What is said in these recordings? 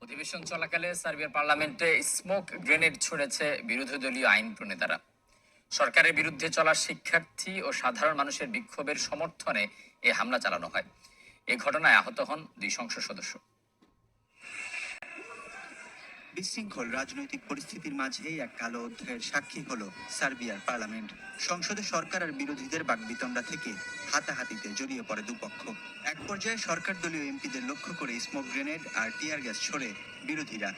অধিবেশন চলাকালে সার্বিয়ার পার্লামেন্টে স্মোক গ্রেনেড ছুড়েছে বিরোধী দলীয় আইন প্রণেতারা। সরকারের বিরুদ্ধে চলা শিক্ষার্থী ও সাধারণ মানুষের বিক্ষোভের সমর্থনে এ হামলা চালানো হয়। এ ঘটনায় আহত হন 2 সংসদ সদস্য। বিশৃঙ্খল রাজনৈতিক পরিস্থিতির মাঝেই এক কালো অধ্যায়ের সাক্ষী হলো সার্বিয়ার পার্লামেন্ট। সংসদে সরকার আর বিরোধীদের বাকবিতণ্ডা থেকে হাতাহাতিতে জড়িয়ে পড়ে দুপক্ষ। এক পর্যায়ে সরকার দলীয় এমপিদের লক্ষ্য করে স্মোক গ্রেনেড আর টিয়ার গ্যাস ছোড়ে বিরোধীরা।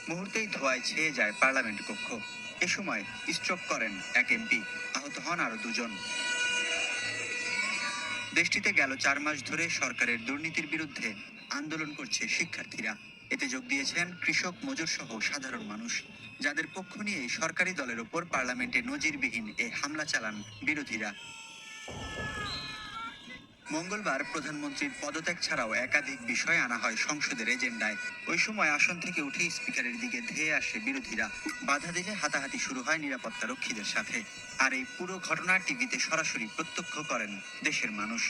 মুহূর্তেই ধোঁয়ায় ছেয়ে যায় পার্লামেন্ট কক্ষ। এ সময় স্ট্রোক করেন এক এমপি, আহত হন আরো 2 জন। দেশটিতে গেল 4 মাস ধরে সরকারের দুর্নীতির বিরুদ্ধে আন্দোলন করছে শিক্ষার্থীরা। এতে যোগ দিয়েছেন কৃষক, মজুর সহ সাধারণ মানুষ, যাদের পক্ষ নিয়ে সরকারি দলের ওপর পার্লামেন্টে নজিরবিহীন এ হামলা চালান বিরোধীরা। মঙ্গলবার প্রধানমন্ত্রীর পদত্যাগ ছাড়াও একাধিক বিষয় আনা হয় সংসদের এজেন্ডায়। ওই সময় আসন থেকে উঠে স্পিকারের দিকে ধেয়ে আসে বিরোধীরা। বাধা দিলে হাতাহাতি শুরু হয় নিরাপত্তা রক্ষীদের সাথে। আর এই পুরো ঘটনা টিভিতে সরাসরি প্রত্যক্ষ করেন দেশের মানুষ।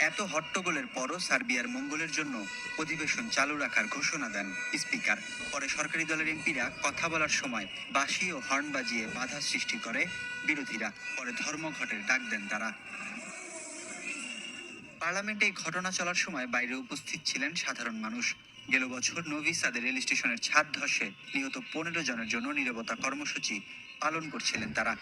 এত হট্টগোলের পরও সার্বিয়ার মঙ্গলের জন্য অধিবেশন চালু রাখার ঘোষণা দেন স্পিকার। পরে সরকারি দলের এমপিরা কথা বলার সময় বাঁশি ও হর্ন বাজিয়ে বাধা সৃষ্টি করে বিরোধীরা। পরে ধর্মঘটের ডাক দেন তারা। পার্লামেন্টে এই ঘটনা চলার সময় বাইরে উপস্থিত ছিলেন সাধারণ মানুষ। গেল বছর নোভি সাদে রেল স্টেশনের ছাদ ধসে নিহত 15 জনের জন্য নীরবতা কর্মসূচি পালন করছিলেন তারা।